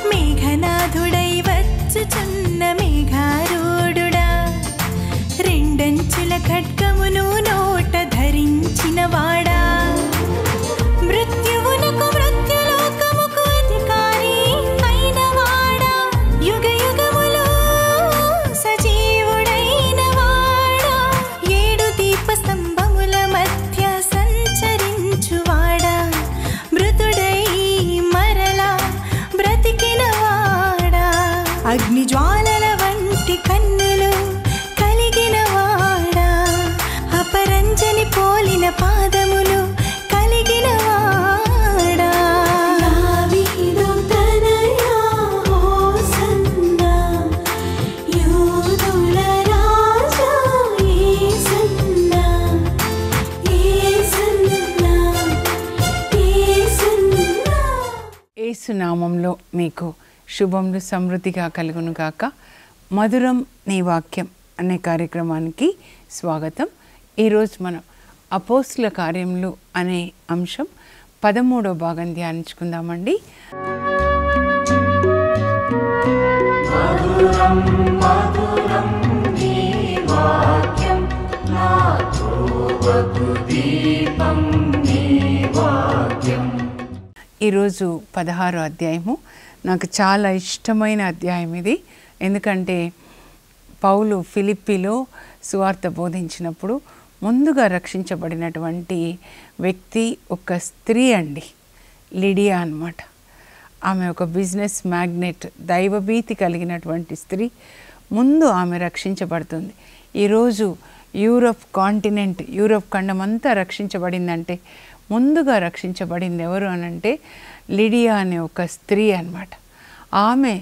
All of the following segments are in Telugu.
మేఘనాథుడై వచ్చుచున్న మేఘారూఢుడా, రెండంచుల ఖడ్గమును నోట ధరించిన వాడా, మృత్యువునకు మృత్యులోకముకు అధికారి అయిన వాడా, యుగ యుగములో సజీవుడైన వాడా, ఏడు దీప స్తంభముల మధ్య సంచరించువాడా, మృతుడై మరలా బ్రతికిన వాడా, అగ్ని జ్వాలల వంటి కన్నులు కలిగిన వాడా, అపరంజని పోలిన పాదములు కలిగిన వాడా, దావీదు తనయా హోసన్నా, యూదుల రాజా యేసన్నా, యేసన్నా, యేసన్నా. యేసు నామంలో మీకు శుభములు సమృద్ధిగా కలుగును గాక. మధురం నీ వాక్యం అనే కార్యక్రమానికి స్వాగతం. ఈరోజు మనం అపోస్తుల కార్యములు అనే అంశం 13వ భాగం ధ్యానించుకుందామండి. ఈరోజు 16వ అధ్యాయము. నాకు చాలా ఇష్టమైన అధ్యాయం ఇది. ఎందుకంటే పౌలు ఫిలిప్పీలో సువార్త బోధించినప్పుడు ముందుగా రక్షించబడినటువంటి వ్యక్తి ఒక స్త్రీ అండి, లిడియా అన్నమాట. ఆమె ఒక బిజినెస్ మ్యాగ్నెట్, దైవభీతి కలిగినటువంటి స్త్రీ. ముందు ఆమె రక్షించబడుతుంది. ఈరోజు యూరప్ కాంటినెంట్, యూరప్ ఖండం అంతా రక్షించబడిందంటే ముందుగా రక్షించబడింది ఎవరు అనంటే లిడియా అనే ఒక స్త్రీ అన్నమాట. ఆమె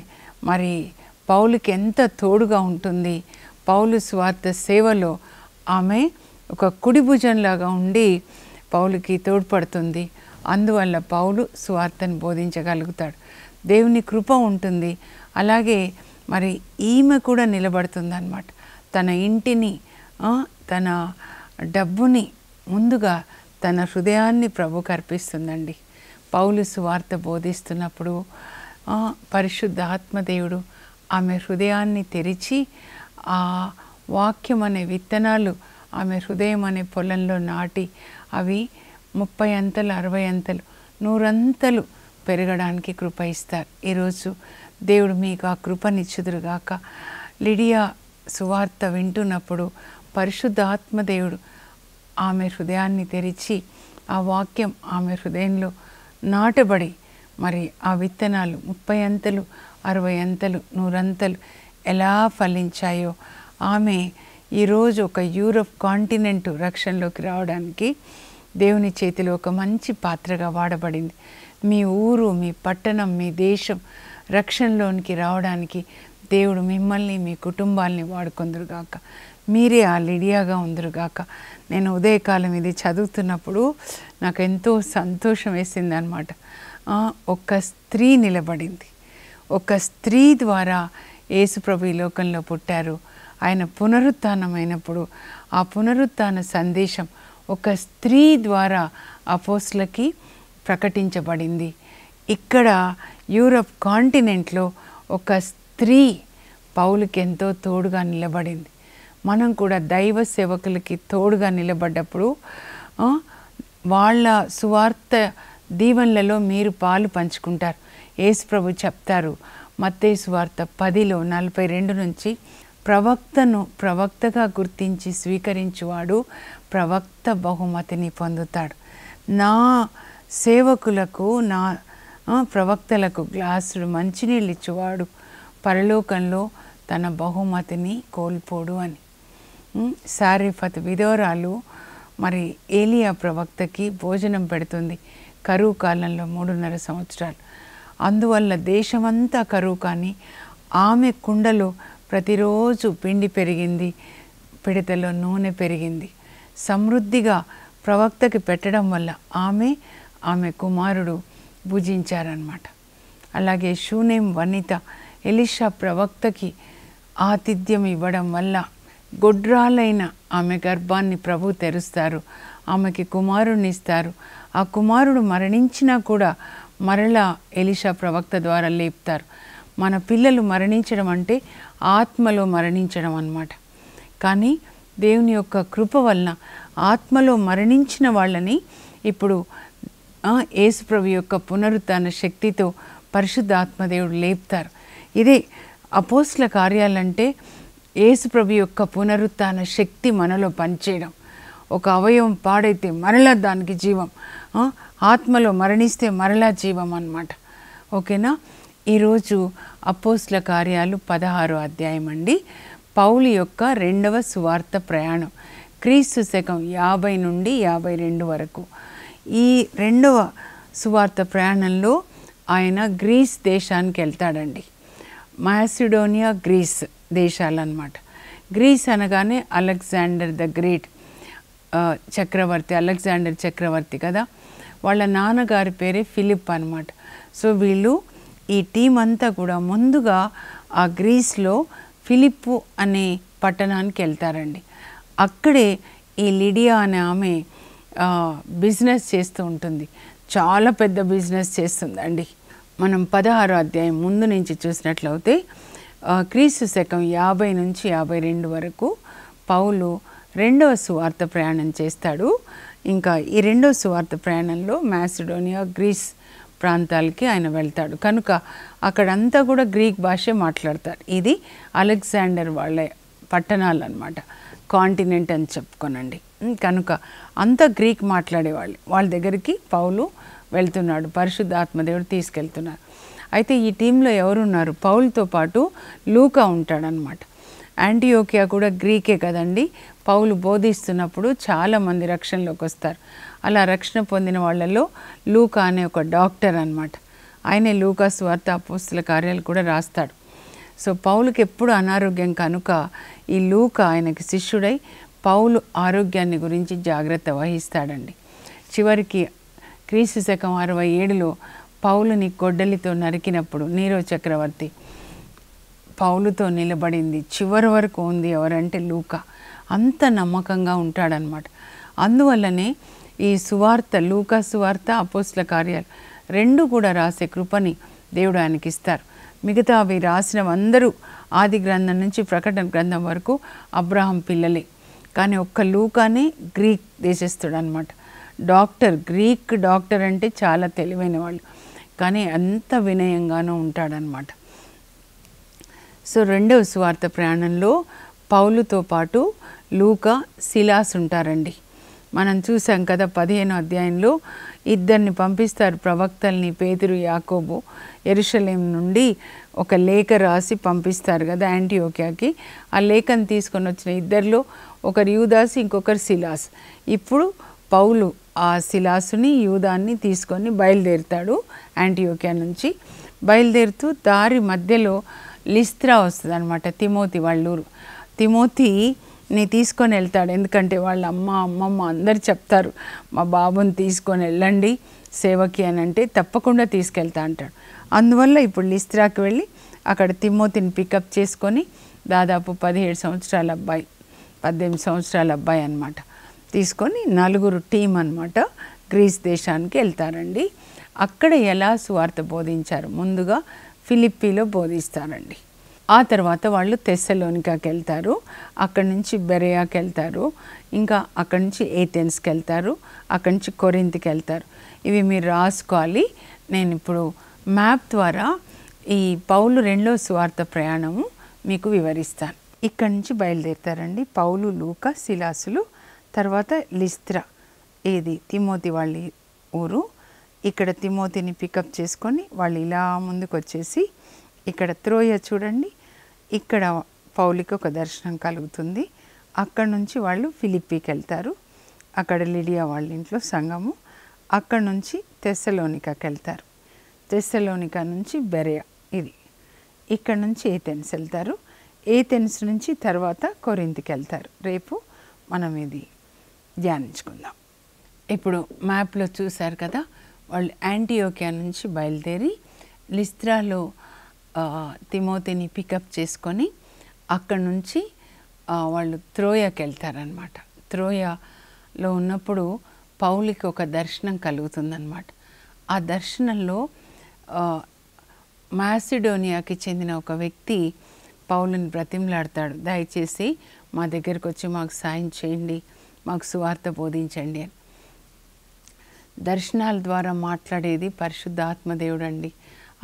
మరి పౌలుకి ఎంత తోడుగా ఉంటుంది. పౌలు స్వార్థ సేవలో ఆమె ఒక కుడి భుజంలాగా ఉండి పౌలుకి తోడ్పడుతుంది. అందువల్ల పౌలు స్వార్థను బోధించగలుగుతాడు. దేవుని కృప ఉంటుంది. అలాగే మరి ఈమె కూడా నిలబడుతుంది అన్నమాట. తన ఇంటిని, తన డబ్బుని, ముందుగా తన హృదయాన్ని ప్రభుకు అర్పిస్తుందండి. పౌలు సువార్త బోధిస్తున్నప్పుడు పరిశుద్ధ ఆత్మదేవుడు ఆమె హృదయాన్ని తెరిచి ఆ వాక్యం అనే విత్తనాలు ఆమె హృదయం అనే పొలంలో నాటి అవి 30 అంతలు, 60 అంతలు, 100 అంతలు పెరగడానికి కృప ఇస్తారు. ఈరోజు దేవుడు మీకు ఆ కృపనిచ్చుదురుగాక. లిడియా సువార్త వింటున్నప్పుడు పరిశుద్ధ ఆత్మదేవుడు ఆమె హృదయాన్ని తెరిచి ఆ వాక్యం ఆమె హృదయంలో నాటబడి మరి ఆ విత్తనాలు 30 అంతలు, 60 అంతలు, 100 అంతలు ఎలా ఫలించాయో ఆమె ఈరోజు ఒక యూరప్ కాంటినెంట్ రక్షణలోకి రావడానికి దేవుని చేతిలో ఒక మంచి పాత్రగా వాడబడింది. మీ ఊరు, మీ పట్టణం, మీ దేశం రక్షణలోనికి రావడానికి దేవుడు మిమ్మల్ని, మీ కుటుంబాల్ని వాడుకొందురుగాక. మీరే ఆ లిడియాగా ఉందరుగాక. నేను ఉదయకాలం ఇది చదువుతున్నప్పుడు నాకు ఎంతో సంతోషం వేసింది అన్నమాట. ఒక స్త్రీ నిలబడింది. ఒక స్త్రీ ద్వారా యేసుప్రభు ఈ లోకంలో పుట్టారు. ఆయన పునరుత్థానమైనప్పుడు ఆ పునరుత్థాన సందేశం ఒక స్త్రీ ద్వారా అపోస్తులకి ప్రకటించబడింది. ఇక్కడ యూరప్ కాంటినెంట్లో ఒక స్త్రీ పౌలుకి ఎంతో తోడుగా నిలబడింది. మనం కూడా దైవ సేవకులకి తోడుగా నిలబడ్డప్పుడు వాళ్ళ సువార్త దీవెనలలో మీరు పాలు పంచుకుంటారు. యేసుప్రభు చెప్తారు మత్తయి సువార్త 10:42 నుంచి, ప్రవక్తను ప్రవక్తగా గుర్తించి స్వీకరించువాడు ప్రవక్త బహుమతిని పొందుతాడు. నా సేవకులకు, నా ప్రవక్తలకు గ్లాసుడు మంచినీళ్ళు ఇచ్చేవాడు పరలోకంలో తన బహుమతిని కోల్పోడు అని. సారీఫత్ విధవరాలు మరి ఏలియా ప్రవక్తకి భోజనం పెడుతుంది కరువు కాలంలో 3.5 సంవత్సరాలు. అందువల్ల దేశమంతా కరువు, కానీ ఆమె కుండలో ప్రతిరోజు పిండి పెరిగింది, పిడతలో నూనె పెరిగింది. సమృద్ధిగా ప్రవక్తకి పెట్టడం వల్ల ఆమె కుమారుడు భుజించారన్నమాట. అలాగే షూనేం వనిత ఎలీషా ప్రవక్తకి ఆతిథ్యం ఇవ్వడం వల్ల గొడ్రాలైన ఆమె గర్భాన్ని ప్రభు తెరుస్తారు, ఆమెకి కుమారుని ఇస్తారు. ఆ కుమారుడు మరణించినా కూడా మరలా ఎలీషా ప్రవక్త ద్వారా లేపుతారు. మన పిల్లలు మరణించడం అంటే ఆత్మలో మరణించడం అన్నమాట. కానీ దేవుని యొక్క కృప వలన ఆత్మలో మరణించిన వాళ్ళని ఇప్పుడు యేసుప్రభు యొక్క పునరుత్థాన శక్తితో పరిశుద్ధాత్మదేవుడు లేపుతారు. ఇదే అపోస్తల కార్యాలంటే యేసుప్రభు యొక్క పునరుత్థాన శక్తి మనలో పనిచేయడం. ఒక అవయవం పాడైతే మరలా దానికి జీవం, ఆత్మలో మరణిస్తే మరలా జీవం అన్నమాట. ఓకేనా? ఈరోజు అపోస్తల కార్యాలు 16వ అధ్యాయం అండి. పౌలు యొక్క రెండవ సువార్త ప్రయాణం క్రీస్తు శకం 50 నుండి 52 వరకు. ఈ రెండవ సువార్త ప్రయాణంలో ఆయన గ్రీస్ దేశానికి వెళ్తాడండి. మాసిడోనియా, గ్రీస్ దేశాలన్నమాట. గ్రీస్ అనగానే అలెగ్జాండర్ ద గ్రేట్ చక్రవర్తి, అలెగ్జాండర్ చక్రవర్తి కదా, వాళ్ళ నాన్నగారి పేరే ఫిలిప్ అన్నమాట. సో వీళ్ళు ఈ టీం అంతా కూడా ముందుగా ఆ గ్రీస్లో ఫిలిప్పు అనే పట్టణానికి వెళ్తారండి. అక్కడే ఈ లిడియా అనే ఆమె బిజినెస్ చేస్తూ ఉంటుంది. చాలా పెద్ద బిజినెస్ చేస్తుందండి. మనం 16వ అధ్యాయం ముందు నుంచి చూసినట్లయితే క్రీస్తు శకం 50 నుంచి 52 వరకు పౌలు రెండవ సువార్త ప్రయాణం చేస్తాడు. ఇంకా ఈ రెండవ సువార్త ప్రయాణంలో మాసిడోనియా, గ్రీస్ ప్రాంతాలకి ఆయన వెళ్తాడు. కనుక అక్కడంతా కూడా గ్రీక్ భాషే మాట్లాడతారు. ఇది అలెగ్జాండర్ వాళ్ళ పట్టణాలు అన్నమాట, కాంటినెంట్ అని చెప్పుకోనండి. కనుక అంతా గ్రీక్ మాట్లాడేవాళ్ళు. వాళ్ళ దగ్గరికి పౌలు వెళ్తున్నాడు, పరిశుద్ధాత్మదేవుడు తీసుకెళ్తున్నారు. అయితే ఈ టీంలో ఎవరున్నారు? పౌలుతో పాటు లూకా ఉంటాడనమాట. యాంటియోకియా కూడా గ్రీకే కదండి. పౌలు బోధిస్తున్నప్పుడు చాలామంది రక్షణలోకి వస్తారు. అలా రక్షణ పొందిన వాళ్ళలో లూకా అనే ఒక డాక్టర్ అన్నమాట. ఆయనే లూకా సువార్త, అపోస్తల కార్యాలు కూడా రాస్తాడు. సో పౌలుకి ఎప్పుడు అనారోగ్యం కనుక ఈ లూకా ఆయనకి శిష్యుడై పౌలు ఆరోగ్యాన్ని గురించి జాగ్రత్త వహిస్తాడండి. చివరికి క్రీస్తు శకం 67లో పౌలుని గొడ్డలితో నరికినప్పుడు నీరో చక్రవర్తి పౌలుతో నిలబడింది చివరి వరకు ఉంది ఎవరంటే లూకా. అంత నమ్మకంగా ఉంటాడనమాట. అందువల్లనే ఈ సువార్త, లూకా సువార్త, అపోస్తల కార్యాలు రెండు కూడా రాసే కృపని దేవుడు ఆయనకి ఇస్తారు. మిగతా అవి రాసినవందరూ ఆది గ్రంథం నుంచి ప్రకటన గ్రంథం వరకు అబ్రహాం పిల్లలే. కానీ ఒక్క లూకానే గ్రీక్ దేశస్థుడు అనమాట. డాక్టర్, గ్రీక్ డాక్టర్ అంటే చాలా తెలివైన వాళ్ళు, కానీ అంత వినయంగానూ ఉంటాడనమాట. సో రెండవ సువార్త ప్రయాణంలో పౌలుతో పాటు లూకా, సిలాస్ ఉంటారండి. మనం చూసాం కదా 15వ అధ్యాయంలో ఇద్దరిని పంపిస్తారు, ప్రవక్తల్ని, పేతురు, యాకోబు. యెరూషలేం నుండి ఒక లేఖ రాసి పంపిస్తారు కదా యాంటియోకియాకి. ఆ లేఖను తీసుకొని వచ్చిన ఇద్దరిలో ఒకరు యూదాసు, ఇంకొకరు సిలాస్. ఇప్పుడు పౌలు ఆ సిలాసుని, యూదాన్ని తీసుకొని బయలుదేరుతాడు. యాంటియోకియా నుంచి బయలుదేరుతూ దారి మధ్యలో లిస్త్రా వస్తుంది అనమాట, తిమోతి వాళ్ళూరు. తిమోతిని తీసుకొని వెళ్తాడు. ఎందుకంటే వాళ్ళ అమ్మమ్మ అందరు చెప్తారు, మా బాబుని తీసుకొని వెళ్ళండి సేవకి అని అంటే తప్పకుండా తీసుకెళ్తా అంటాడు. అందువల్ల ఇప్పుడు లిస్త్రాకి వెళ్ళి అక్కడ తిమోతిని పికప్ చేసుకొని దాదాపు 17 సంవత్సరాల అబ్బాయి, 18 సంవత్సరాల అబ్బాయి అనమాట తీసుకొని నలుగురు టీం అనమాట గ్రీస్ దేశానికి వెళ్తారండి. అక్కడ ఎలా సువార్త బోధించారు? ముందుగా ఫిలిప్పీలో బోధిస్తారండి. ఆ తర్వాత వాళ్ళు తెస్సలోనికాకి వెళ్తారు, అక్కడి నుంచి బెరయాకి వెళ్తారు, ఇంకా అక్కడి నుంచి ఏథెన్స్కి వెళ్తారు, అక్కడి నుంచి కొరింథీకి వెళ్తారు. ఇవి మీరు రాసుకోవాలి. నేను ఇప్పుడు మ్యాప్ ద్వారా ఈ పౌలు రెండో సువార్త ప్రయాణము మీకు వివరిస్తాను. ఇక్కడి నుంచి బయలుదేరుతారండి పౌలు, లూకా, సిలాసులు. తర్వాత లిస్త్రా, ఏది తిమోతి వాళ్ళ ఊరు. ఇక్కడ తిమోతిని పికప్ చేసుకొని వాళ్ళు ఇలా ముందుకు వచ్చేసి ఇక్కడ త్రోయ చూడండి, ఇక్కడ పౌలికి ఒక దర్శనం కలుగుతుంది. అక్కడ నుంచి వాళ్ళు ఫిలిప్పీకి వెళ్తారు, అక్కడ లిడియా వాళ్ళ ఇంట్లో సంఘము. అక్కడ నుంచి తెస్సలోనికాకి వెళ్తారు, తెస్సలోనికా నుంచి బెరయా, ఇది ఇక్కడ నుంచి ఏథెన్స్ వెళ్తారు. ఏథెన్స్ నుంచి తర్వాత కొరింథీకి వెళ్తారు. రేపు మనం ఇది ధ్యానించుకుందాం. ఇప్పుడు మ్యాప్లో చూశారు కదా, వాళ్ళు యాంటియోకియా నుంచి బయలుదేరి లిస్త్రాలో తిమోతిని పికప్ చేసుకొని అక్కడి నుంచి వాళ్ళు త్రోయకి వెళ్తారనమాట. త్రోయలో ఉన్నప్పుడు పౌలుకి ఒక దర్శనం కలుగుతుందన్నమాట. ఆ దర్శనంలో మాసిడోనియాకి చెందిన ఒక వ్యక్తి పౌలుని బ్రతిమలాడతాడు, దయచేసి మా దగ్గరికి వచ్చి మాకు సాయం చేయండి, మాకు సువార్త బోధించండి అని. దర్శనాల ద్వారా మాట్లాడేది పరిశుద్ధాత్మదేవుడు అండి.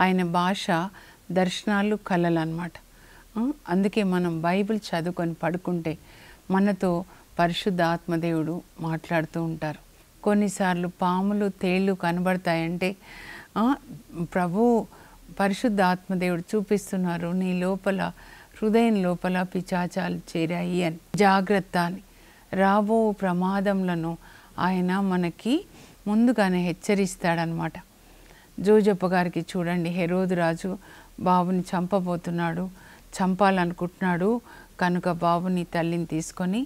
ఆయన భాష దర్శనాలు, కళలు అన్నమాట. అందుకే మనం బైబిల్ చదువుకొని పడుకుంటే మనతో పరిశుద్ధాత్మదేవుడు మాట్లాడుతూ ఉంటారు. కొన్నిసార్లు పాములు, తేళ్ళు కనబడతాయంటే ప్రభు పరిశుద్ధాత్మదేవుడు చూపిస్తున్నారు, నీ లోపల, హృదయం లోపల పిశాచాలు చేరాయి అని. జాగ్రత్త అని. రాబో ప్రమాదములను ఆయన మనకి ముందుగానే హెచ్చరిస్తాడనమాట. జోజప్ప గారికి చూడండి, హెరోదు రాజు బాబుని చంపబోతున్నాడు, చంపాలనుకుంటున్నాడు కనుక బాబుని, తల్లిని తీసుకొని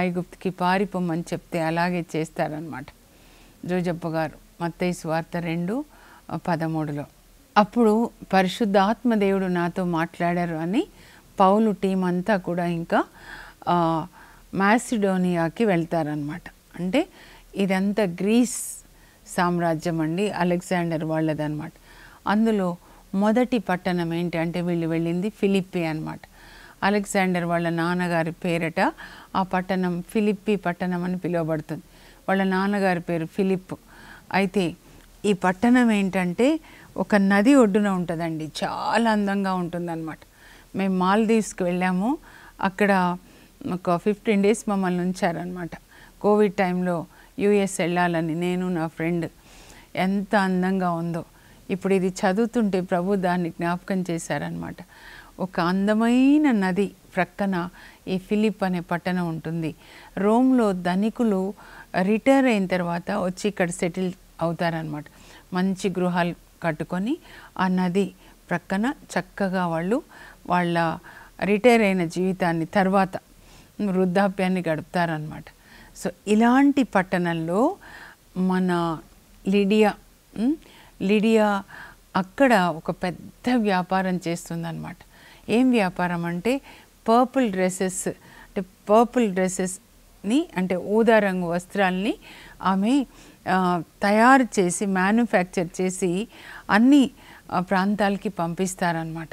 ఐగుప్తుకి పారిపోమని చెప్తే అలాగే చేస్తారనమాట జోజప్ప గారు. మత్తయి సువార్త 2:13. అప్పుడు పరిశుద్ధాత్మదేవుడు నాతో మాట్లాడారు అని పౌలు టీం అంతా కూడా ఇంకా మాసిడోనియాకి వెళ్తారనమాట. అంటే ఇదంతా గ్రీస్ సామ్రాజ్యం అండి, అలెగ్జాండర్ వాళ్ళదనమాట. అందులో మొదటి పట్టణం ఏంటి అంటే వీళ్ళు వెళ్ళింది ఫిలిప్పి అనమాట. అలెగ్జాండర్ వాళ్ళ నాన్నగారి పేరట ఆ పట్టణం ఫిలిప్పి పట్టణం అని పిలువబడుతుంది. వాళ్ళ నాన్నగారి పేరు ఫిలిప్. అయితే ఈ పట్టణం ఏంటంటే ఒక నది ఒడ్డున ఉంటుందండి, చాలా అందంగా ఉంటుందన్నమాట. మేము మాల్దీవ్స్కి వెళ్ళాము, అక్కడ ఒక 15 days మమ్మల్ని ఉంచారనమాట. కోవిడ్ టైంలో యుఎస్ వెళ్ళాలని నేను నా ఫ్రెండ్. ఎంత అందంగా ఉందో. ఇప్పుడు ఇది చదువుతుంటే ప్రభు దాన్ని జ్ఞాపకం చేశారనమాట. ఒక అందమైన నది ప్రక్కన ఈ ఫిలిప్ అనే పట్టణం ఉంటుంది. రోమ్లో ధనికులు రిటైర్ అయిన తర్వాత వచ్చి ఇక్కడ సెటిల్ అవుతారనమాట. మంచి గృహాలు కట్టుకొని ఆ నది ప్రక్కన చక్కగా వాళ్ళు వాళ్ళ రిటైర్ అయిన జీవితాన్ని తర్వాత వృద్ధాప్యాన్ని గడుపుతారనమాట. సో ఇలాంటి పట్టణంలో మన లిడియా అక్కడ ఒక పెద్ద వ్యాపారం చేస్తుందన్నమాట. ఏం వ్యాపారం అంటే పర్పుల్ డ్రెస్సెస్ని అంటే ఊదా రంగు వస్త్రాలని ఆమె తయారు చేసి మ్యానుఫ్యాక్చర్ చేసి అన్ని ప్రాంతాలకి పంపిస్తారనమాట.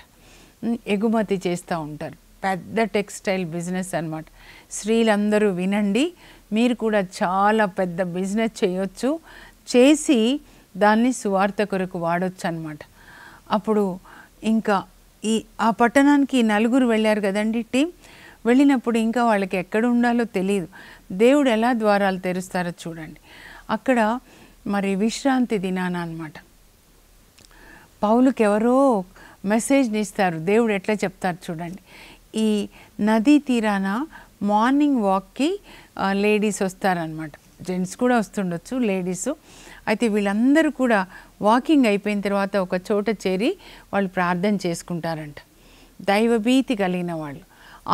ఎగుమతి చేస్తూ ఉంటారు. పెద్ద టెక్స్టైల్ బిజినెస్ అన్నమాట. స్త్రీలందరూ వినండి, మీరు కూడా చాలా పెద్ద బిజినెస్ చేయొచ్చు, చేసి దాన్ని సువార్త కొరకు వాడొచ్చు అన్నమాట. అప్పుడు ఇంకా ఆ పట్టణానికి 4 వెళ్ళారు కదండి టీం. వెళ్ళినప్పుడు ఇంకా వాళ్ళకి ఎక్కడ ఉండాలో తెలియదు. దేవుడు ఎలా ద్వారాలు తెరుస్తారో చూడండి. అక్కడ మరి విశ్రాంతి దినాన అన్నమాట పౌలుకి ఎవరో మెసేజ్ని ఇస్తారు. దేవుడు ఎట్లా చెప్తారు చూడండి. ఈ నదీ తీరాన మార్నింగ్ వాక్కి లేడీస్ వస్తారనమాట. జెంట్స్ కూడా వస్తుండొచ్చు, లేడీసు. అయితే వీళ్ళందరూ కూడా వాకింగ్ అయిపోయిన తర్వాత ఒక చోట చేరి వాళ్ళు ప్రార్థన చేసుకుంటారంట. దైవభీతి కలిగిన వాళ్ళు.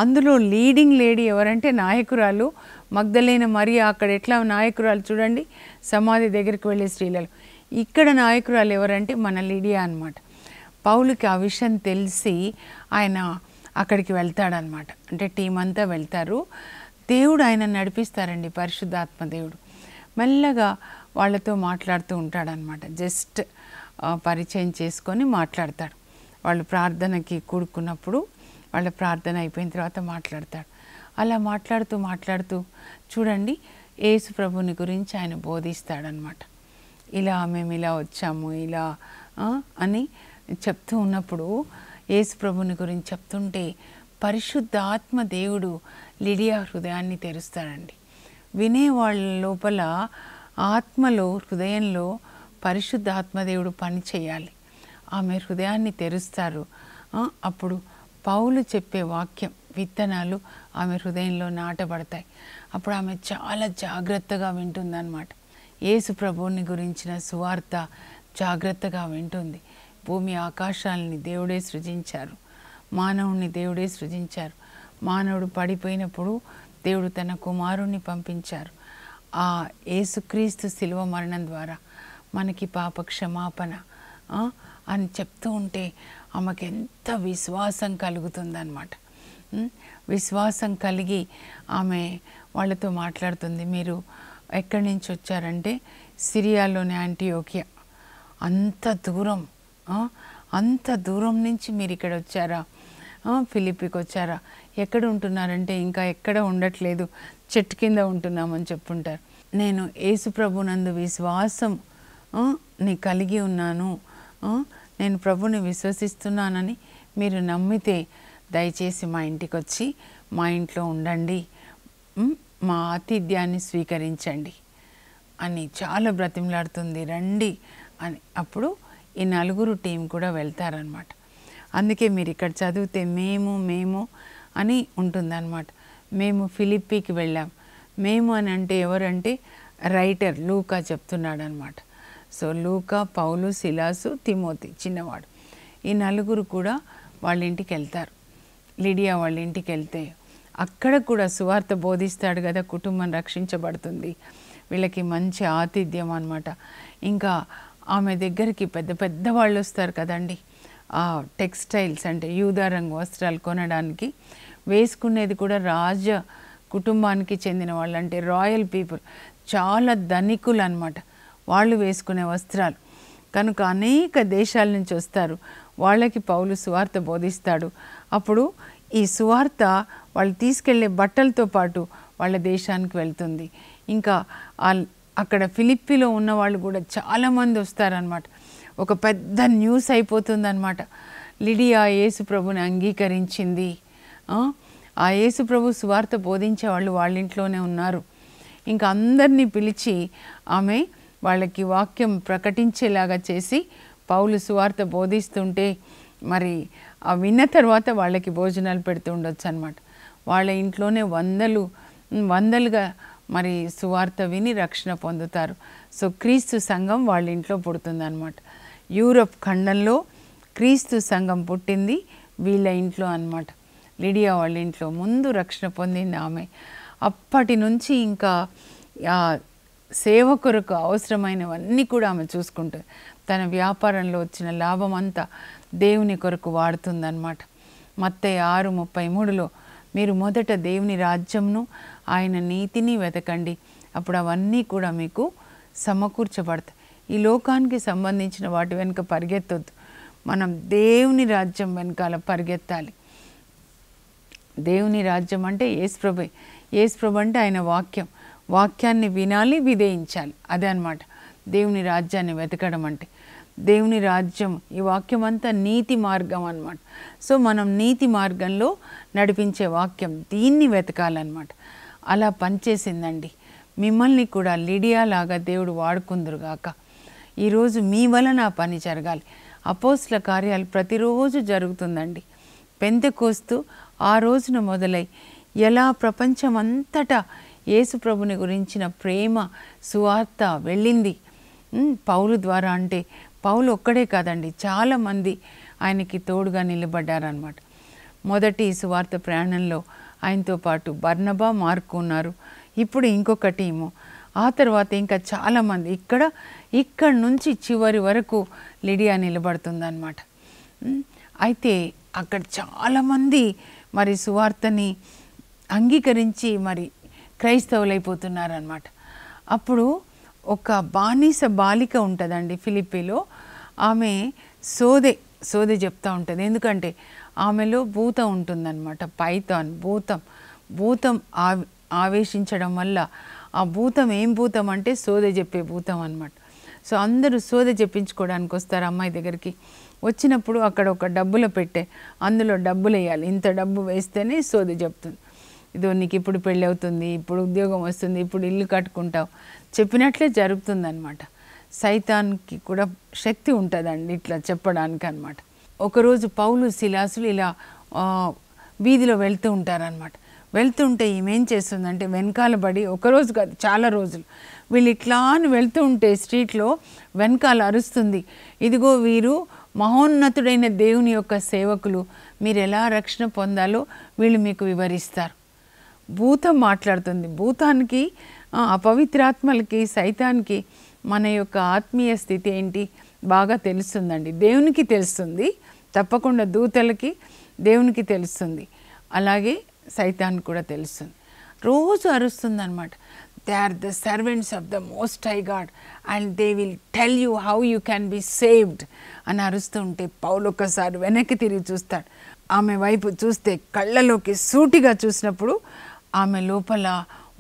అందులో లీడింగ్ లేడీ ఎవరంటే నాయకురాలు మగ్దలేన మరియా. అక్కడ ఎట్లా నాయకురాలు చూడండి, సమాధి దగ్గరికి వెళ్ళే స్త్రీలలో. ఇక్కడ నాయకురాలు ఎవరంటే మన లిడియా అన్నమాట. పౌలుకి ఆ విషయం తెలిసి ఆయన అక్కడికి వెళ్తాడనమాట. అంటే టీం అంతా వెళ్తారు. దేవుడు ఆయన నడిపిస్తారండి, పరిశుద్ధాత్మ దేవుడు. మెల్లగా వాళ్ళతో మాట్లాడుతూ ఉంటాడనమాట. జస్ట్ పరిచయం చేసుకొని మాట్లాడతాడు. వాళ్ళు ప్రార్థనకి కూడుకున్నప్పుడు వాళ్ళ ప్రార్థన అయిపోయిన తర్వాత మాట్లాడతాడు. అలా మాట్లాడుతూ చూడండి యేసు ప్రభుని గురించి ఆయన బోధిస్తాడనమాట. ఇలా మేము ఇలా వచ్చాము ఇలా అని చెప్తూ ఉన్నప్పుడు యేసు ప్రభుని గురించి చెప్తుంటే పరిశుద్ధాత్మ దేవుడు లిడియా హృదయాన్ని తెరుస్తాడండి. వినేవాళ్ళ లోపల ఆత్మలో, హృదయంలో పరిశుద్ధాత్మదేవుడు పని చేయాలి. ఆమె హృదయాన్ని తెరుస్తారు. అప్పుడు పౌలు చెప్పే వాక్యం విత్తనాలు ఆమె హృదయంలో నాటబడతాయి. అప్పుడు ఆమె చాలా జాగ్రత్తగా వింటుందన్నమాట. యేసు ప్రభువుని గురించిన సువార్త జాగ్రత్తగా వింటుంది. భూమి ఆకాశాలని దేవుడే సృజించారు, మానవుణ్ణి దేవుడే సృజించారు. మానవుడు పడిపోయినప్పుడు దేవుడు తన కుమారుణ్ణి పంపించారు. ఆ యేసుక్రీస్తు శిలువ మరణం ద్వారా మనకి పాప క్షమాపణ అని చెప్తూ ఉంటే ఆమెకు ఎంత విశ్వాసం కలుగుతుందన్నమాట. విశ్వాసం కలిగి ఆమె వాళ్ళతో మాట్లాడుతుంది. మీరు ఎక్కడి నుంచి వచ్చారంటే సిరియాలోని యాంటియోకియా, అంత దూరం, అంత దూరం నుంచి మీరు ఇక్కడ వచ్చారా, ఫిలిప్పీకి వచ్చారా, ఎక్కడ ఉంటున్నారంటే ఇంకా ఎక్కడ ఉండట్లేదు, చెట్టు కింద ఉంటున్నామని చెప్పుంటారు. నేను యేసు ప్రభునందు విశ్వాసం ని కలిగి ఉన్నాను, నేను ప్రభుని విశ్వసిస్తున్నానని మీరు నమ్మితే దయచేసి మా ఇంటికి వచ్చి మా ఇంట్లో ఉండండి, మా ఆతిథ్యాన్ని స్వీకరించండి అని చాలా బ్రతిమలాడుతుంది. రండి అని. అప్పుడు ఈ నలుగురు టీం కూడా వెళ్తారనమాట. అందుకే మీరు ఇక్కడ చదివితే మేము అని ఉంటుందన్నమాట. మేము ఫిలిప్పీకి వెళ్ళాం. మేము అని అంటే ఎవరంటే రైటర్ లూకా చెప్తున్నాడు అనమాట. సో లూకా, పౌలు, సిలాసు, తిమోతి చిన్నవాడు, ఈ నలుగురు కూడా వాళ్ళ ఇంటికి వెళ్తారు. లిడియా వాళ్ళ ఇంటికి వెళ్తే అక్కడ కూడా సువార్త బోధిస్తాడు కదా, కుటుంబం రక్షించబడుతుంది. వీళ్ళకి మంచి ఆతిథ్యం అనమాట. ఇంకా ఆమె దగ్గరికి పెద్ద పెద్ద వాళ్ళు వస్తారు కదండి, ఆ టెక్స్టైల్స్ అంటే యూదా రంగు వస్త్రాలు కొనడానికి. వేసుకునేది కూడా రాజ కుటుంబానికి చెందిన వాళ్ళు, అంటే రాయల్ పీపుల్, చాలా ధనికులు అనమాట వాళ్ళు వేసుకునే వస్త్రాలు. కనుక అనేక దేశాల నుంచి వస్తారు. వాళ్ళకి పౌలు సువార్త బోధిస్తాడు. అప్పుడు ఈ సువార్త వాళ్ళు తీసుకెళ్లే బట్టలతో పాటు వాళ్ళ దేశానికి వెళ్తుంది. ఇంకా అక్కడ ఫిలిప్పీలో ఉన్న వాళ్ళు కూడా చాలామంది వస్తారనమాట. ఒక పెద్ద న్యూస్ అయిపోతుందన్నమాట. లిడియా యేసు ప్రభుని అంగీకరించింది. ఆ యేసు ప్రభు సువార్త బోధించే వాళ్ళు వాళ్ళ ఇంట్లోనే ఉన్నారు. ఇంకా అందరినీ పిలిచి ఆమె వాళ్ళకి వాక్యం ప్రకటించేలాగా చేసి పౌలు సువార్త బోధిస్తుంటే మరి ఆ విన్న తర్వాత వాళ్ళకి భోజనాలు పెడుతూ ఉండొచ్చు అనమాట. వాళ్ళ ఇంట్లోనే వందలుగా మరి సువార్త విని రక్షణ పొందుతారు. సో క్రీస్తు సంఘం వాళ్ళ ఇంట్లో పుడుతుందన్నమాట. యూరప్ ఖండంలో క్రీస్తు సంఘం పుట్టింది వీళ్ళ ఇంట్లో అన్నమాట. లిడియా వాళ్ళ ఇంట్లో ముందు రక్షణ పొందింది ఆమె. అప్పటి నుంచి ఇంకా సేవ కొరకు అవసరమైనవన్నీ కూడా ఆమె చూసుకుంటుంది. తన వ్యాపారంలో వచ్చిన లాభం అంతా దేవుని కొరకు వాడుతుందన్నమాట. మత్తయి 6:33లో మీరు మొదట దేవుని రాజ్యంను ఆయన నీతిని వెతకండి, అప్పుడు అవన్నీ కూడా మీకు సమకూర్చబడతాయి. ఈ లోకానికి సంబంధించిన వాటి వెనుక పరిగెత్తొద్దు, మనం దేవుని రాజ్యం వెనకాల పరిగెత్తాలి. దేవుని రాజ్యం అంటే యేసుప్రభే. యేసుప్రభు అంటే ఆయన వాక్యాన్ని వినాలి, విధేయించాలి. అదే అన్నమాట దేవుని రాజ్యాన్ని వెతకడం అంటే. దేవుని రాజ్యం, ఈ వాక్యం అంతా నీతి మార్గం అన్నమాట. సో మనం నీతి మార్గంలో నడిపించే వాక్యం, దీన్ని వెతకాలన్నమాట. అలా పనిచేసిందండి. మిమ్మల్ని కూడా లిడియా లాగా దేవుడు వాడుకుందురుగాక. ఈరోజు మీ వలన ఆ పని జరగాలి. అపోస్తల కార్యాలు ప్రతిరోజు జరుగుతుందండి. పెంతెకోస్తు ఆ రోజున మొదలై ఎలా ప్రపంచమంతటా యేసు ప్రభుని గురించిన ప్రేమ సువార్త వెళ్ళింది పౌలు ద్వారా. అంటే పౌలు ఒక్కడే కాదండి, చాలామంది ఆయనకి తోడుగా నిలబడ్డారనమాట. మొదటి సువార్త ప్రయాణంలో ఆయనతో పాటు బర్నబా, మార్కు ఉన్నారు. ఇప్పుడు ఇంకొక టీము, ఆ తర్వాత ఇంకా చాలామంది. ఇక్కడ నుంచి చివరి వరకు లిడియా నిలబడుతుందన్నమాట. అయితే అక్కడ చాలామంది మరి సువార్తని అంగీకరించి మరి క్రైస్తవులైపోతున్నారనమాట. అప్పుడు ఒక బానిస బాలిక ఉంటుందండి ఫిలిప్పీలో. ఆమె సోదె చెప్తూ ఉంటుంది. ఎందుకంటే ఆమెలో భూతం ఉంటుందన్నమాట. పైథాన్ భూతం ఆవేశించడం వల్ల ఆ భూతం ఏం భూతం అంటే సోదె చెప్పే భూతం అన్నమాట. సో అందరూ సోదె చెప్పించుకోవడానికి వస్తారు అమ్మాయి దగ్గరికి. వచ్చినప్పుడు అక్కడ ఒక డబ్బుల పెట్టే, అందులో డబ్బులు వేయాలి. ఇంత డబ్బు వేస్తేనే సోదె చెప్తుంది. ఇదో నీకు ఇప్పుడు పెళ్ళి అవుతుంది, ఇప్పుడు ఉద్యోగం వస్తుంది, ఇప్పుడు ఇల్లు కట్టుకుంటావు, చెప్పినట్లే జరుగుతుందన్నమాట. సైతాన్కి కూడా శక్తి ఉంటుందండి ఇట్లా చెప్పడానికి అన్నమాట. ఒకరోజు పౌలు, సిలాసులు ఇలా వీధిలో వెళ్తూ ఉంటారనమాట. వెళ్తుంటే ఈమెం చేస్తుందంటే వెనకాల పడి, ఒకరోజు కాదు చాలా రోజులు వీళ్ళు ఇట్లా అని వెళ్తూ ఉంటే స్ట్రీట్లో వెనకాల అరుస్తుంది, ఇదిగో వీరు మహోన్నతుడైన దేవుని యొక్క సేవకులు, మీరు ఎలా రక్షణ పొందాలో వీళ్ళు మీకు వివరిస్తారు. భూతం మాట్లాడుతుంది. భూతానికి, అపవిత్రాత్మలకి, సైతానికి మన యొక్క ఆత్మీయ స్థితి ఏంటి బాగా తెలుస్తుందండి. దేవునికి తెలుస్తుంది, తప్పకుండా దూతలకి దేవునికి తెలుస్తుంది. అలాగే సైతాన్ కూడా తెలుస్తుంది. రోజు అరుస్తుంది అనమాట. They are the servants of the most high God and they will tell you how you can be saved అని అరుస్తూ ఉంటే పౌలు ఒకసారి వెనక్కి తిరిగి చూస్తాడు. ఆమె వైపు చూస్తే కళ్ళలోకి సూటిగా చూసినప్పుడు ఆమె లోపల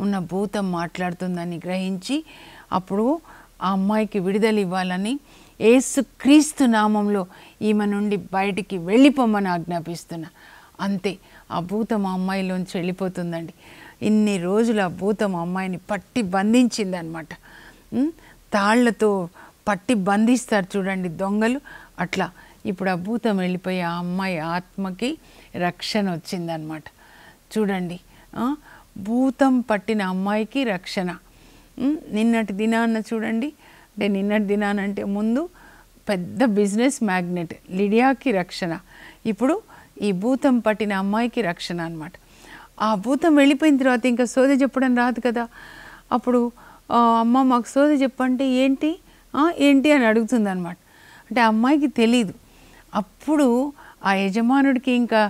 ఉన్న భూతం మాట్లాడుతుందని గ్రహించి అప్పుడు ఆ అమ్మాయికి విడుదల ఇవ్వాలని యేసుక్రీస్తు నామంలో ఈమె నుండి బయటికి వెళ్ళిపోమని ఆజ్ఞాపిస్తున్నా. అంతే, ఆ భూతం ఆ అమ్మాయిలోంచి వెళ్ళిపోతుందండి. ఇన్ని రోజులు ఆ భూతం ఆ అమ్మాయిని పట్టి బంధించింది అనమాట. తాళ్లతో పట్టి బంధిస్తారు చూడండి దొంగలు, అట్లా ఇప్పుడు ఆ భూతం వెళ్ళిపోయి ఆ అమ్మాయి ఆత్మకి రక్షణ వచ్చిందనమాట. చూడండి, భూతం పట్టిన అమ్మాయికి రక్షణ. నిన్నటి దినాన్న చూడండి, అంటే నిన్నటి దినానంటే ముందు పెద్ద బిజినెస్ మ్యాగ్నెట్ లిడియాకి రక్షణ, ఇప్పుడు ఈ భూతం పట్టిన అమ్మాయికి రక్షణ అనమాట. ఆ భూతం వెళ్ళిపోయిన తర్వాత ఇంకా సోది చెప్పడం రాదు కదా. అప్పుడు అమ్మ మాకు సోది చెప్పంటే ఏంటి ఏంటి అని అడుగుతుంది అనమాట. అంటే ఆ అమ్మాయికి తెలీదు. అప్పుడు ఆ యజమానుడికి ఇంకా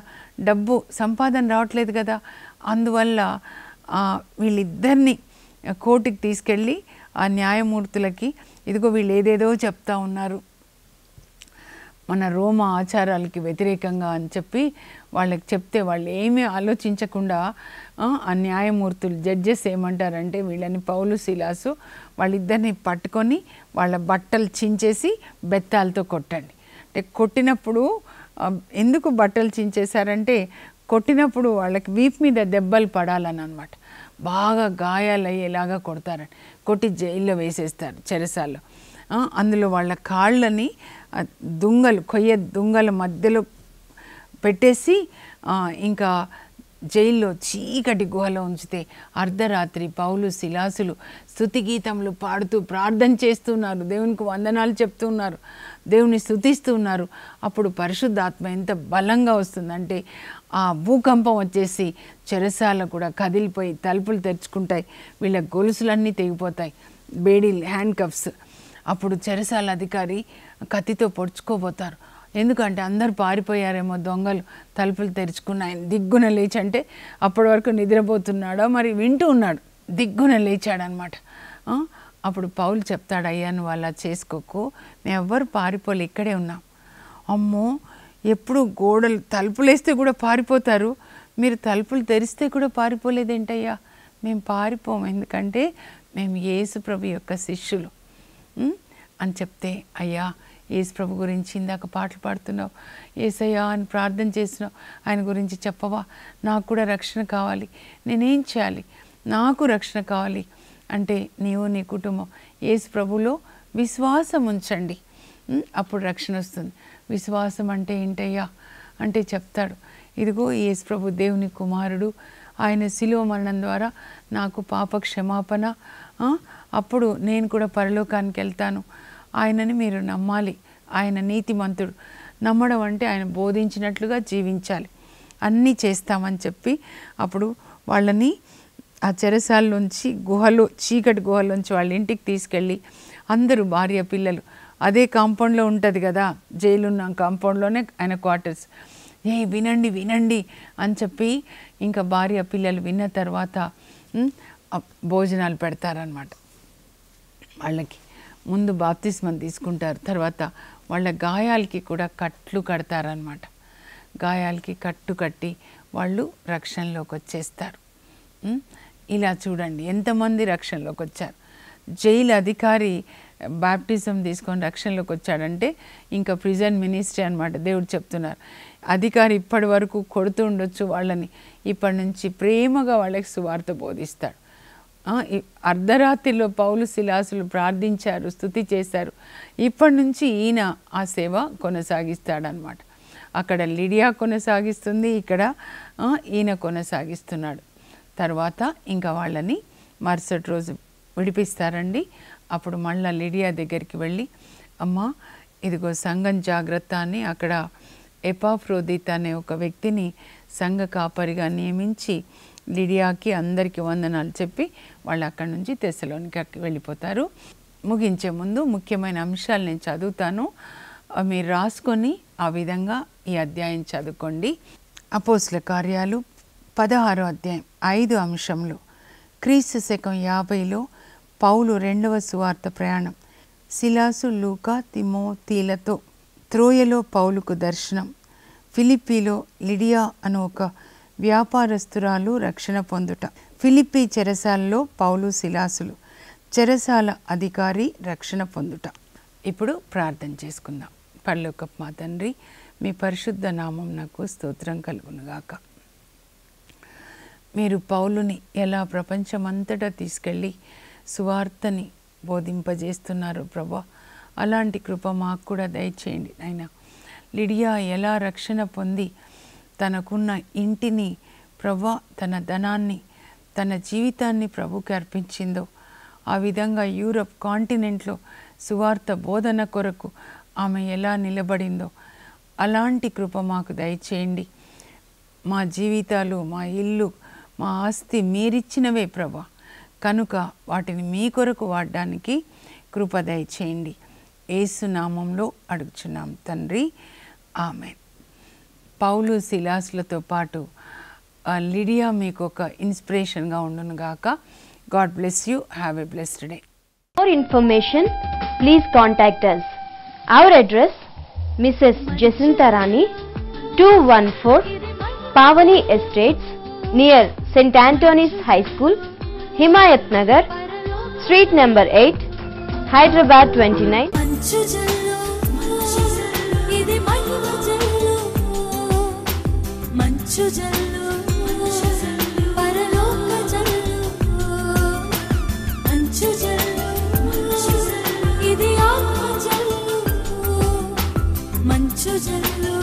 డబ్బు సంపాదన రావట్లేదు కదా, అందువల్ల వీళ్ళిద్దరిని కోర్టుకి తీసుకెళ్ళి ఆ న్యాయమూర్తులకి ఇదిగో వీళ్ళు ఏదేదో చెప్తా ఉన్నారు మన రోమా ఆచారాలకి వ్యతిరేకంగా అని చెప్పి వాళ్ళకి చెప్తే వాళ్ళు ఏమీ ఆలోచించకుండా ఆ న్యాయమూర్తులు జడ్జెస్ ఏమంటారంటే వీళ్ళని పౌలు సిలాసు వాళ్ళిద్దరిని పట్టుకొని వాళ్ళ బట్టలు చించేసి బెత్తాలతో కొట్టండి. అంటే కొట్టినప్పుడు ఎందుకు బట్టలు చించేశారంటే కొట్టినప్పుడు వాళ్ళకి వీపు మీద దెబ్బలు పడాలని అనమాట. బాగా గాయాలు అయ్యేలాగా కొడతారని కొట్టి జైల్లో వేసేస్తారు చెరసాల్లో. అందులో వాళ్ళ కాళ్ళని కొయ్య దుంగల మధ్యలో పెట్టేసి ఇంకా జైల్లో చీకటి గుహలో ఉంచితే అర్ధరాత్రి పౌలు సిలాసులు స్తుతి గీతములు పాడుతూ ప్రార్థన చేస్తున్నారు, దేవునికి వందనాలు చెప్తున్నారు, దేవుని స్తుతిస్తున్నారు. అప్పుడు పరిశుద్ధాత్మ ఎంత బలంగా వస్తుందంటే ఆ భూకంపం వచ్చేసి చెరసాల కూడా కదిలిపోయి తలుపులు తెరుచుకుంటాయి, వీళ్ళ గొలుసులన్నీ తెగిపోతాయి, బేడీ హ్యాండ్ కఫ్స్. అప్పుడు చెరసాల అధికారి కత్తితో పొడుచుకోబోతారు. ఎందుకంటే అందరు పారిపోయారేమో దొంగలు, తలుపులు తెరుచుకున్న ఆయన దిగ్గున లేచంటే అప్పటి వరకు నిద్రపోతున్నాడో మరి వింటూ ఉన్నాడు, దిగ్గున లేచాడనమాట. అప్పుడు పౌలు చెప్తాడు, అయ్యా నువ్వు అలా చేసుకోకు, మేము ఎవ్వరు పారిపోలే, ఇక్కడే ఉన్నాం. అమ్మో, ఎప్పుడు గోడలు తలుపులు వేస్తే కూడా పారిపోతారు, మీరు తలుపులు తెరిస్తే కూడా పారిపోలేదేంటయ్యా? మేము పారిపోము, ఎందుకంటే మేము యేసు ప్రభు యొక్క శిష్యులు అని చెప్తే, అయ్యా యేసు ప్రభు గురించి ఇందాక పాటలు పాడుతున్నావు, యేసయ్యా అని ప్రార్థన చేస్తున్నావు, ఆయన గురించి చెప్పవా, నాకు కూడా రక్షణ కావాలి, నేనేం చేయాలి, నాకు రక్షణ కావాలి అంటే నీవు నీ కుటుంబం యేసు ప్రభులో విశ్వాసం ఉంచండి, అప్పుడు రక్షణ వస్తుంది. విశ్వాసం అంటే ఏంటయ్యా అంటే చెప్తాడు, ఇదిగో యేసు ప్రభు దేవుని కుమారుడు, ఆయన శిలువ మరణం ద్వారా నాకు పాప క్షమాపణ, అప్పుడు నేను కూడా పరలోకానికి వెళ్తాను, ఆయనని మీరు నమ్మాలి, ఆయన నీతిమంతుడు. నమ్మడం అంటే ఆయన బోధించినట్లుగా జీవించాలి, అన్నీ చేస్తామని చెప్పి అప్పుడు వాళ్ళని ఆ చెరసాలలోంచి చీకటి గుహలోంచి వాళ్ళ ఇంటికి తీసుకెళ్ళి అందరూ భార్య పిల్లలు, అదే కాంపౌండ్లో ఉంటుంది కదా జైలున్న కాంపౌండ్లోనే ఆయన క్వార్టర్స్, వినండి వినండి అని చెప్పి ఇంకా భార్య పిల్లలు విన్న తర్వాత భోజనాలు పెడతారనమాట. వాళ్ళకి ముందు బాప్తిస్మం తీసుకుంటారు, తర్వాత వాళ్ళ గాయాలకి కూడా కట్లు కడతారనమాట. గాయాలకి కట్టు కట్టి వాళ్ళు రక్షణలోకి వచ్చేస్తారు. ఇలా చూడండి ఎంతమంది రక్షణలోకి వచ్చారు. జైలు అధికారి బాప్టిజం తీసుకొని రక్షణలోకి వచ్చాడంటే ఇంకా ప్రిజన్ మినిస్ట్రీ అనమాట. దేవుడు చెప్తున్నారు, అధికారి ఇప్పటి వరకు కొడుతూ ఉండొచ్చు వాళ్ళని, ఇప్పటి నుంచి ప్రేమగా వాళ్ళకి సువార్త బోధిస్తాడు. అర్ధరాత్రిలో పౌలు సిలాసులు ప్రార్థించారు, స్తుతి చేశారు, ఇప్పటి నుంచి ఈయన ఆ సేవ కొనసాగిస్తాడనమాట. అక్కడ లిడియా కొనసాగిస్తుంది, ఇక్కడ ఈయన కొనసాగిస్తున్నాడు. తర్వాత ఇంకా వాళ్ళని మరుసటి రోజు విడిపిస్తారండి. అప్పుడు మళ్ళీ లిడియా దగ్గరికి వెళ్ళి, అమ్మ ఇదిగో సంఘం జాగ్రత్త అని అక్కడ ఎపాఫ్రోదిత్ అనే ఒక వ్యక్తిని సంఘ కాపరిగా నియమించి లిడియాకి అందరికీ వందనాలు చెప్పి వాళ్ళు అక్కడి నుంచి తెస్సలోనికకి వెళ్ళిపోతారు. ముగించే ముందు ముఖ్యమైన అంశాలు నేను చదువుతాను, మీరు రాసుకొని ఆ విధంగా ఈ అధ్యాయం చదువుకోండి. అపోస్తల కార్యాలు 16వ అధ్యాయం 5 అంశంలో క్రీస్తు శకం 50లో పౌలు రెండవ సువార్త ప్రయాణం. సిలాసు, లూకా, తిమోతీలతో త్రోయలో పౌలుకు దర్శనం. ఫిలిప్పీలో లిడియా అను ఒక వ్యాపారస్తురాలు రక్షణ పొందుట. ఫిలిప్పీ చెరసాలలో పౌలు, సిలాసులు, చెరసాల అధికారి రక్షణ పొందుట. ఇప్పుడు ప్రార్థన చేసుకుందాం. పరలోకపు మా తండ్రి, మీ పరిశుద్ధ నామం నాకు స్తోత్రం కలుగునుగాక. మీరు పౌలుని ఎలా ప్రపంచమంతటా తీసుకెళ్ళి సువార్తని బోధింపజేస్తున్నారు ప్రభా, అలాంటి కృప మాకు కూడా దయచేయండి నాయనా. లిడియా ఎలా రక్షణ పొంది తనకున్న ఇంటిని ప్రభా, తన ధనాన్ని, తన జీవితాన్ని ప్రభుకి అర్పించిందో, ఆ విధంగా యూరప్ కాంటినెంట్లో సువార్త బోధన కొరకు ఆమె ఎలా నిలబడిందో అలాంటి కృప మాకు దయచేయండి. మా జీవితాలు, మా ఇల్లు, మా ఆస్తి మీరిచ్చినవే ప్రభా, కనుక వాటిని మీ కొరకు వాడడానికి కృప దయచేయండి. యేసు నామంలో అడుగుచున్నాం తండ్రి, ఆమేన్. పౌలు, సిలాసులతో పాటు లిడియా మీకు ఒక ఇన్స్పిరేషన్గా ఉండును గాక. God bless you. Have a blessed day. For information, please contact us. Our address, Mrs. Jacinta Rani, 214 Pavani Estates, near St. Anthony's High School, Himayat Nagar, Street number 8, Hyderabad 29. మంచు జల్లు, ఇది మహిమ జల్లు, మంచు జల్లు, పరలోక జల్లు, మంచు జల్లు, ఇది ఆత్మ జల్లు, మంచు జల్లు.